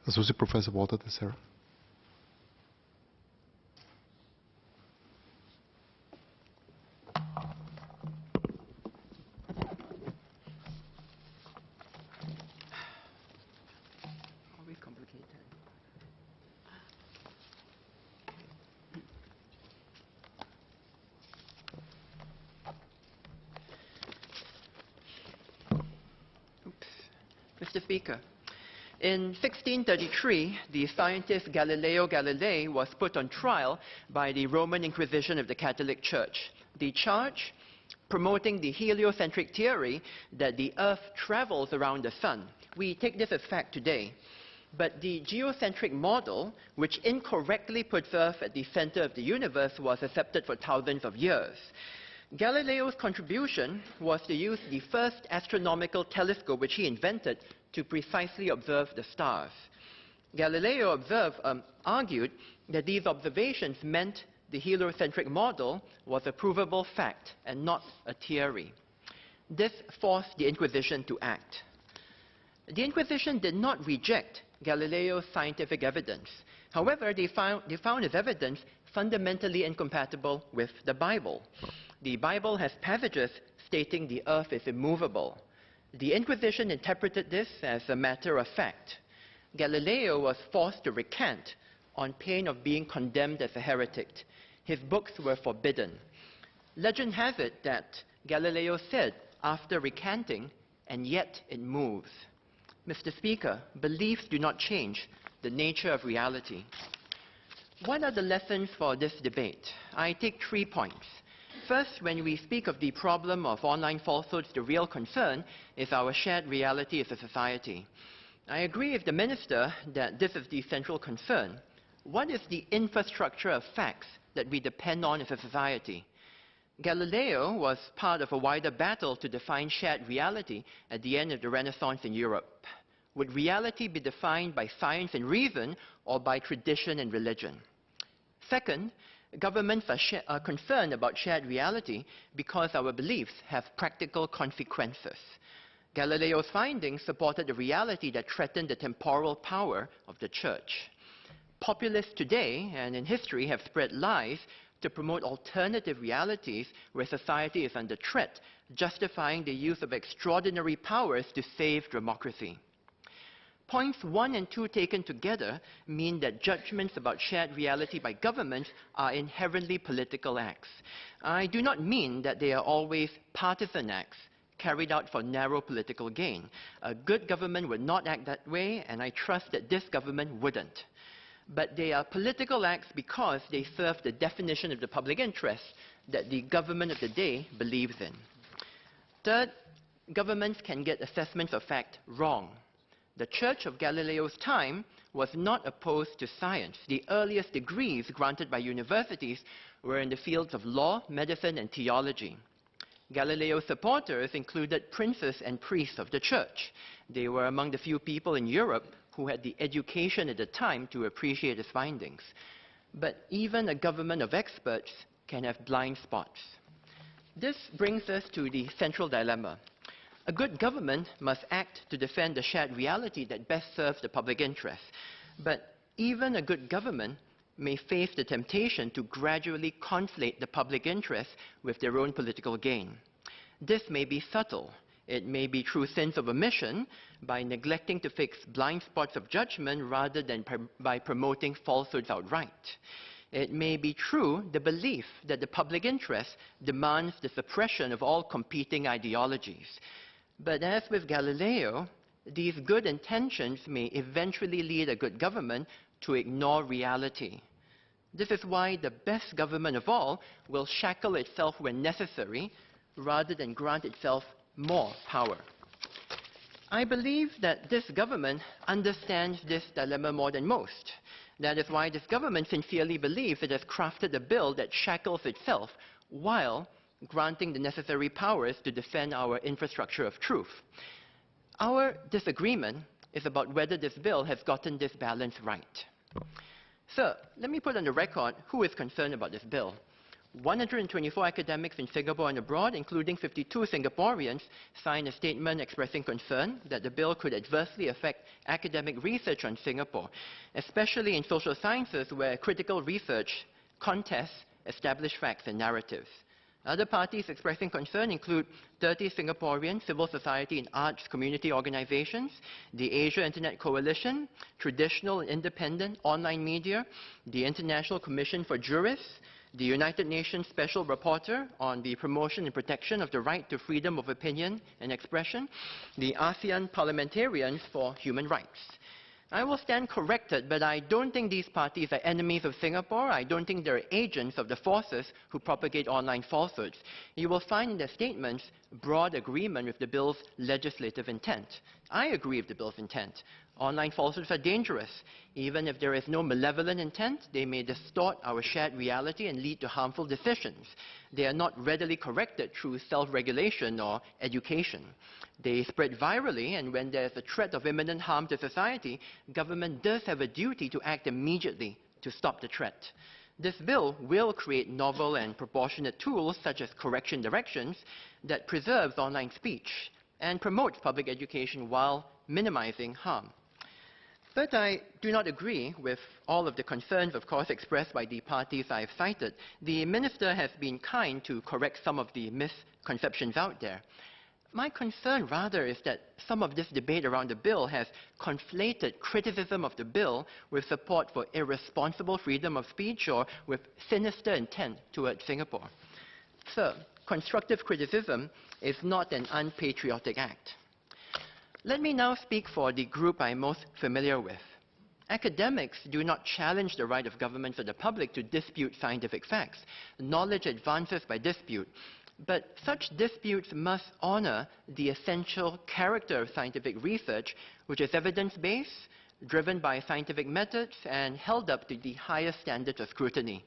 Associate Professor Walter Theseira. Always complicated. Mr. Speaker, in 1633, the scientist Galileo Galilei was put on trial by the Roman Inquisition of the Catholic Church. The charge? Promoting the heliocentric theory that the Earth travels around the Sun. We take this as fact today. But the geocentric model, which incorrectly puts Earth at the center of the universe, was accepted for thousands of years. Galileo's contribution was to use the first astronomical telescope which he invented to precisely observe the stars. Galileo argued that these observations meant the heliocentric model was a provable fact and not a theory. This forced the Inquisition to act. The Inquisition did not reject Galileo's scientific evidence. However, they found his evidence fundamentally incompatible with the Bible. The Bible has passages stating the earth is immovable. The Inquisition interpreted this as a matter of fact. Galileo was forced to recant on pain of being condemned as a heretic. His books were forbidden. Legend has it that Galileo said after recanting, "And yet it moves." Mr. Speaker, beliefs do not change the nature of reality. What are the lessons for this debate? I take 3 points. First, when we speak of the problem of online falsehoods, the real concern is our shared reality as a society. I agree with the Minister that this is the central concern. What is the infrastructure of facts that we depend on as a society? Galileo was part of a wider battle to define shared reality at the end of the Renaissance in Europe. Would reality be defined by science and reason or by tradition and religion? Second, governments are concerned about shared reality because our beliefs have practical consequences. Galileo's findings supported a reality that threatened the temporal power of the Church. Populists today and in history have spread lies to promote alternative realities where society is under threat, justifying the use of extraordinary powers to save democracy. Points 1 and 2 taken together mean that judgments about shared reality by governments are inherently political acts. I do not mean that they are always partisan acts carried out for narrow political gain. A good government would not act that way, and I trust that this government wouldn't. But they are political acts because they serve the definition of the public interest that the government of the day believes in. Third, governments can get assessments of fact wrong. The Church of Galileo's time was not opposed to science. The earliest degrees granted by universities were in the fields of law, medicine, and theology. Galileo's supporters included princes and priests of the Church. They were among the few people in Europe who had the education at the time to appreciate his findings. But even a government of experts can have blind spots. This brings us to the central dilemma. A good government must act to defend the shared reality that best serves the public interest. But even a good government may face the temptation to gradually conflate the public interest with their own political gain. This may be subtle. It may be through sense of omission, by neglecting to fix blind spots of judgment rather than by promoting falsehoods outright. It may be through the belief that the public interest demands the suppression of all competing ideologies. But as with Galileo, these good intentions may eventually lead a good government to ignore reality. This is why the best government of all will shackle itself when necessary rather than grant itself more power. I believe that this government understands this dilemma more than most. That is why this government sincerely believes it has crafted a bill that shackles itself while granting the necessary powers to defend our infrastructure of truth. Our disagreement is about whether this bill has gotten this balance right. So, let me put on the record who is concerned about this bill. 124 academics in Singapore and abroad, including 52 Singaporeans, signed a statement expressing concern that the bill could adversely affect academic research on Singapore, especially in social sciences where critical research contests established facts and narratives. Other parties expressing concern include 30 Singaporean civil society and arts community organizations, the Asia Internet Coalition, traditional and independent online media, the International Commission for Jurists, the United Nations Special Rapporteur on the promotion and protection of the right to freedom of opinion and expression, the ASEAN Parliamentarians for Human Rights. I will stand corrected, but I don't think these parties are enemies of Singapore. I don't think they're agents of the forces who propagate online falsehoods. You will find in their statements broad agreement with the bill's legislative intent. I agree with the bill's intent. Online falsehoods are dangerous. Even if there is no malevolent intent, they may distort our shared reality and lead to harmful decisions. They are not readily corrected through self-regulation or education. They spread virally, and when there is a threat of imminent harm to society, government does have a duty to act immediately to stop the threat. This bill will create novel and proportionate tools, such as correction directions, that preserves online speech and promotes public education while minimizing harm. But I do not agree with all of the concerns, of course, expressed by the parties I have cited. The Minister has been kind to correct some of the misconceptions out there. My concern, rather, is that some of this debate around the bill has conflated criticism of the bill with support for irresponsible freedom of speech or with sinister intent towards Singapore. Sir, constructive criticism is not an unpatriotic act. Let me now speak for the group I'm most familiar with. Academics do not challenge the right of governments or the public to dispute scientific facts. Knowledge advances by dispute. But such disputes must honor the essential character of scientific research, which is evidence-based, driven by scientific methods, and held up to the highest standards of scrutiny.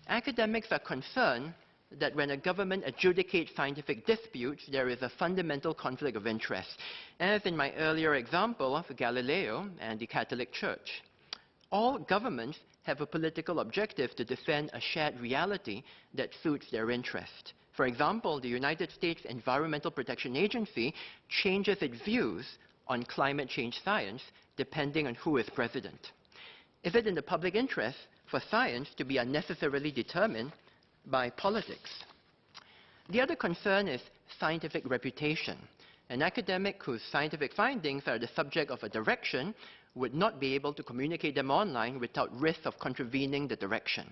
Academics are concerned that when a government adjudicates scientific disputes, there is a fundamental conflict of interest, as in my earlier example of Galileo and the Catholic Church. All governments have a political objective to defend a shared reality that suits their interest. For example, the United States Environmental Protection Agency changes its views on climate change science depending on who is president. Is it in the public interest for science to be unnecessarily determined by politics? The other concern is scientific reputation. An academic whose scientific findings are the subject of a direction would not be able to communicate them online without risk of contravening the direction.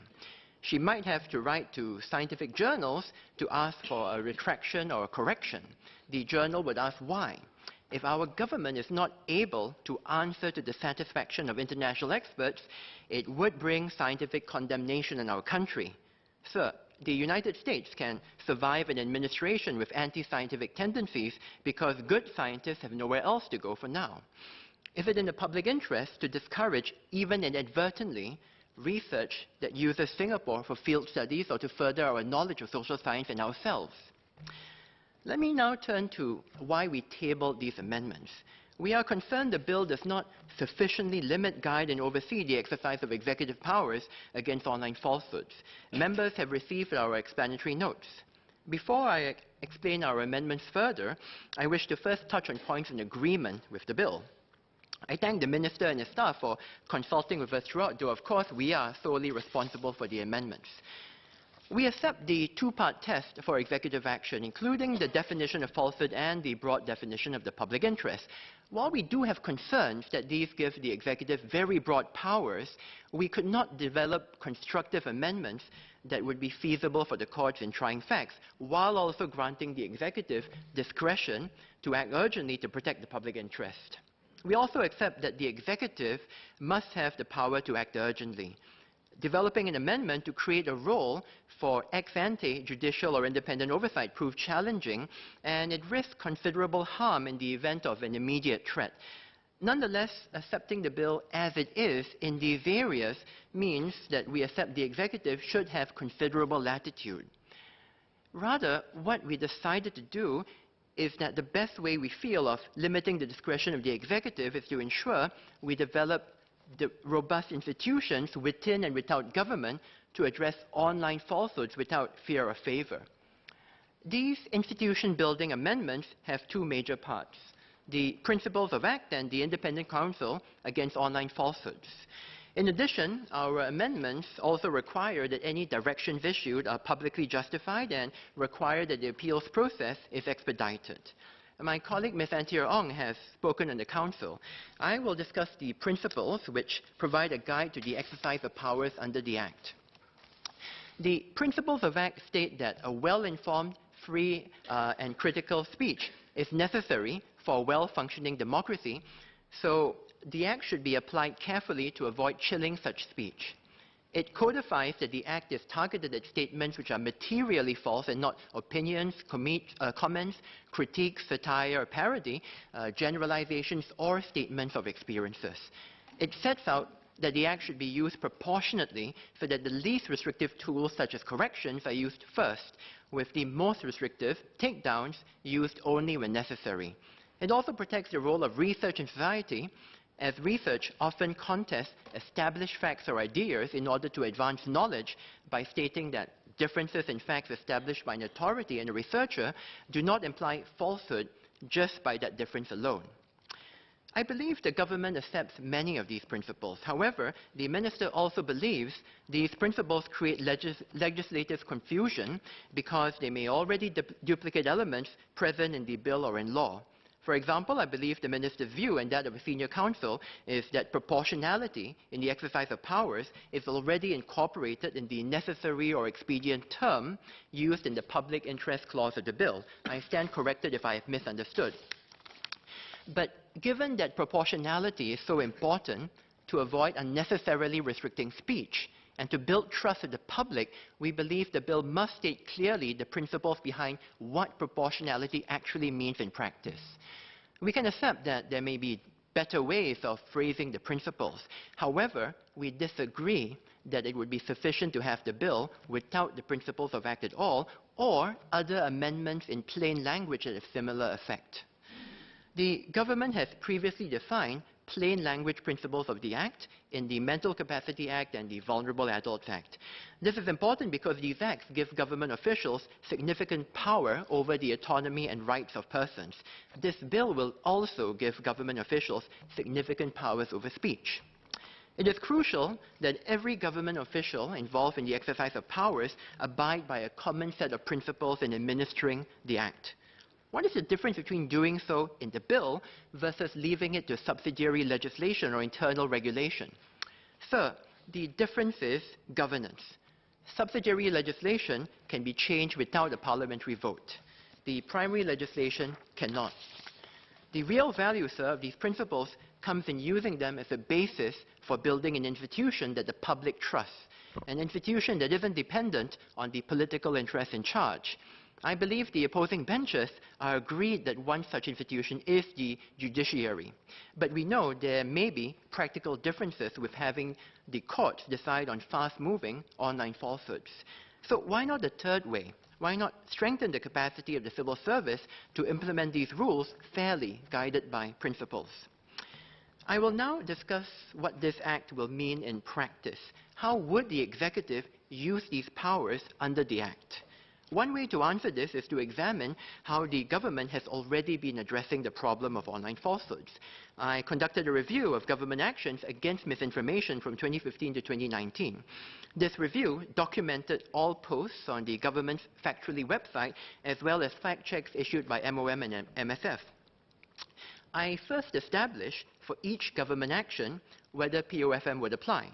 She might have to write to scientific journals to ask for a retraction or a correction. The journal would ask why. If our government is not able to answer to the satisfaction of international experts, it would bring scientific condemnation in our country. Sir, the United States can survive an administration with anti-scientific tendencies because good scientists have nowhere else to go for now. Is it in the public interest to discourage, even inadvertently, research that uses Singapore for field studies or to further our knowledge of social science and ourselves? Let me now turn to why we tabled these amendments. We are concerned the bill does not sufficiently limit, guide, and oversee the exercise of executive powers against online falsehoods. Members have received our explanatory notes. Before I explain our amendments further, I wish to first touch on points in agreement with the bill. I thank the Minister and his staff for consulting with us throughout, though of course we are solely responsible for the amendments. We accept the two-part test for executive action, including the definition of falsehood and the broad definition of the public interest. While we do have concerns that these give the executive very broad powers, we could not develop constructive amendments that would be feasible for the courts in trying facts, while also granting the executive discretion to act urgently to protect the public interest. We also accept that the executive must have the power to act urgently. Developing an amendment to create a role for ex-ante judicial or independent oversight proved challenging, and it risks considerable harm in the event of an immediate threat. Nonetheless, accepting the bill as it is in these areas means that we accept the executive should have considerable latitude. Rather, what we decided to do is that the best way we feel of limiting the discretion of the executive is to ensure we develop the robust institutions within and without government to address online falsehoods without fear or favor. These institution-building amendments have two major parts: the Principles of Act and the Independent Counsel Against Online Falsehoods. In addition, our amendments also require that any directions issued are publicly justified and require that the appeals process is expedited. My colleague, Ms. Anthea Ong, has spoken on the Council. I will discuss the principles which provide a guide to the exercise of powers under the Act. The Principles of Act state that a well-informed, free and critical speech is necessary for a well-functioning democracy, so the Act should be applied carefully to avoid chilling such speech. It codifies that the Act is targeted at statements which are materially false and not opinions, comments, critiques, satire, or parody, generalizations, or statements of experiences. It sets out that the Act should be used proportionately so that the least restrictive tools, such as corrections, are used first, with the most restrictive, takedowns, used only when necessary. It also protects the role of research in society, as research often contests established facts or ideas in order to advance knowledge by stating that differences in facts established by an authority and a researcher do not imply falsehood just by that difference alone. I believe the government accepts many of these principles. However, the minister also believes these principles create legislative confusion because they may already duplicate elements present in the bill or in law. For example, I believe the minister's view and that of a senior counsel is that proportionality in the exercise of powers is already incorporated in the necessary or expedient term used in the public interest clause of the bill. I stand corrected if I have misunderstood. But given that proportionality is so important to avoid unnecessarily restricting speech and to build trust of the public, we believe the bill must state clearly the principles behind what proportionality actually means in practice. We can accept that there may be better ways of phrasing the principles. However, we disagree that it would be sufficient to have the bill without the Principles of Act at all, or other amendments in plain language that have similar effect. The government has previously defined plain language principles of the Act in the Mental Capacity Act and the Vulnerable Adults Act. This is important because these acts give government officials significant power over the autonomy and rights of persons. This bill will also give government officials significant powers over speech. It is crucial that every government official involved in the exercise of powers abide by a common set of principles in administering the Act. What is the difference between doing so in the bill versus leaving it to subsidiary legislation or internal regulation? Sir, the difference is governance. Subsidiary legislation can be changed without a parliamentary vote. The primary legislation cannot. The real value, sir, of these principles comes in using them as a basis for building an institution that the public trusts, an institution that isn't dependent on the political interests in charge. I believe the opposing benches are agreed that one such institution is the judiciary. But we know there may be practical differences with having the courts decide on fast-moving online falsehoods. So why not the third way? Why not strengthen the capacity of the civil service to implement these rules fairly, guided by principles? I will now discuss what this Act will mean in practice. How would the executive use these powers under the Act? One way to answer this is to examine how the government has already been addressing the problem of online falsehoods. I conducted a review of government actions against misinformation from 2015 to 2019. This review documented all posts on the government's Factually website, as well as fact checks issued by MOM and MSF. I first established for each government action whether POFM would apply.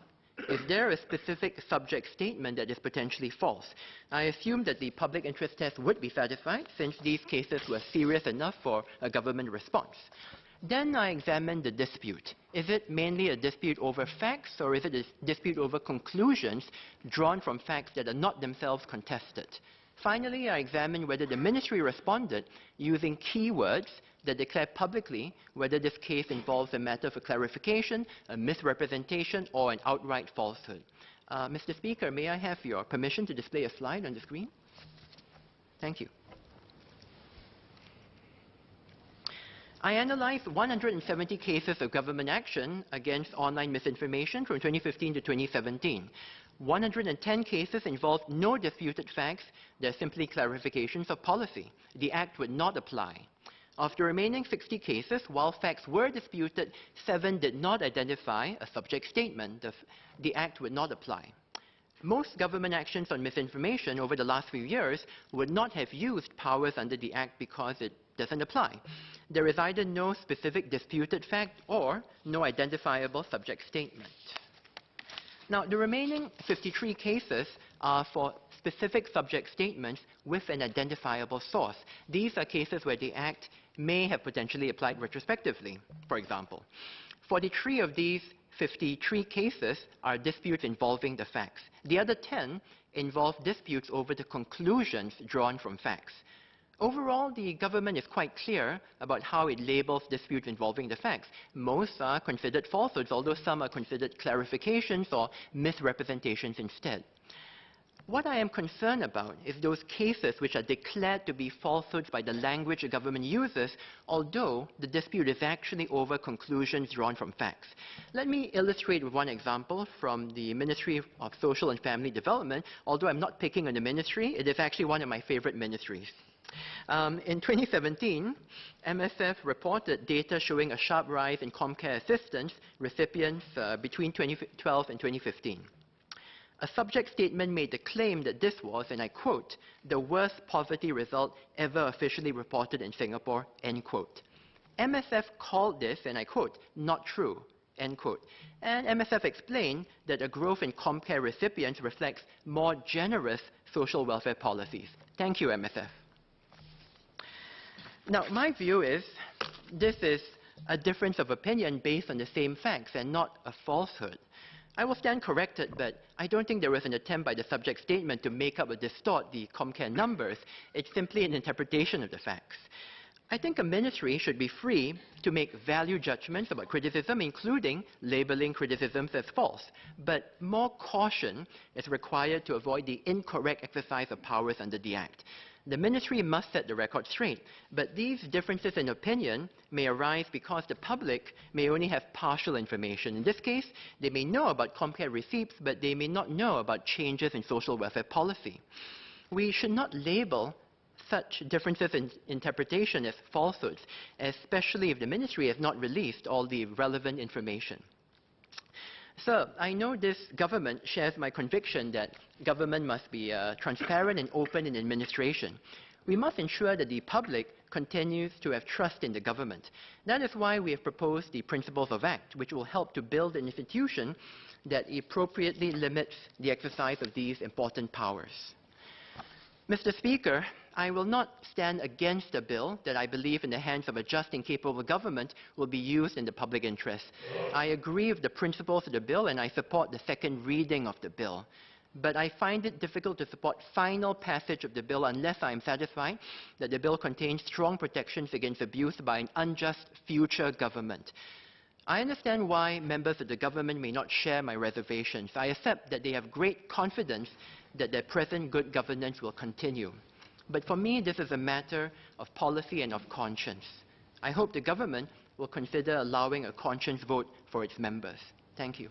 Is there a specific subject statement that is potentially false? I assumed that the public interest test would be satisfied since these cases were serious enough for a government response. Then I examined the dispute. Is it mainly a dispute over facts, or is it a dispute over conclusions drawn from facts that are not themselves contested? Finally, I examined whether the ministry responded using keywords that declare publicly whether this case involves a matter for clarification, a misrepresentation, or an outright falsehood. Mr. Speaker, may I have your permission to display a slide on the screen? Thank you. I analyzed 170 cases of government action against online misinformation from 2015 to 2017. 110 cases involved no disputed facts. They're simply clarifications of policy. The Act would not apply. Of the remaining 60 cases, while facts were disputed, 7 did not identify a subject statement. The Act would not apply. Most government actions on misinformation over the last few years would not have used powers under the Act because it doesn't apply. There is either no specific disputed fact or no identifiable subject statement. Now, the remaining 53 cases are for specific subject statements with an identifiable source. These are cases where the Act may have potentially applied retrospectively, for example. 43 of these 53 cases are disputes involving the facts. The other 10 involve disputes over the conclusions drawn from facts. Overall, the government is quite clear about how it labels disputes involving the facts. Most are considered falsehoods, although some are considered clarifications or misrepresentations instead. What I am concerned about is those cases which are declared to be falsehoods by the language the government uses, although the dispute is actually over conclusions drawn from facts. Let me illustrate with one example from the Ministry of Social and Family Development. Although I'm not picking on the ministry, it is actually one of my favorite ministries. In 2017, MSF reported data showing a sharp rise in ComCare assistance recipients between 2012 and 2015. A subject statement made the claim that this was, and I quote, the worst poverty result ever officially reported in Singapore, end quote. MSF called this, and I quote, not true, end quote. And MSF explained that a growth in ComCare recipients reflects more generous social welfare policies. Thank you, MSF. Now, my view is this is a difference of opinion based on the same facts and not a falsehood. I will stand corrected, but I don't think there was an attempt by the subject statement to make up or distort the ComCare numbers. It's simply an interpretation of the facts. I think a ministry should be free to make value judgments about criticism, including labeling criticisms as false. But more caution is required to avoid the incorrect exercise of powers under the Act. The ministry must set the record straight, but these differences in opinion may arise because the public may only have partial information. In this case, they may know about ComCare receipts, but they may not know about changes in social welfare policy. We should not label such differences in interpretation as falsehoods, especially if the ministry has not released all the relevant information. So, I know this government shares my conviction that government must be transparent and open in administration. We must ensure that the public continues to have trust in the government. That is why we have proposed the Principles of Act, which will help to build an institution that appropriately limits the exercise of these important powers. Mr. Speaker, I will not stand against a bill that I believe in the hands of a just and capable government will be used in the public interest. I agree with the principles of the bill and I support the second reading of the bill. But I find it difficult to support final passage of the bill unless I am satisfied that the bill contains strong protections against abuse by an unjust future government. I understand why members of the government may not share my reservations. I accept that they have great confidence that their present good governance will continue. But for me, this is a matter of policy and of conscience. I hope the government will consider allowing a conscience vote for its members. Thank you.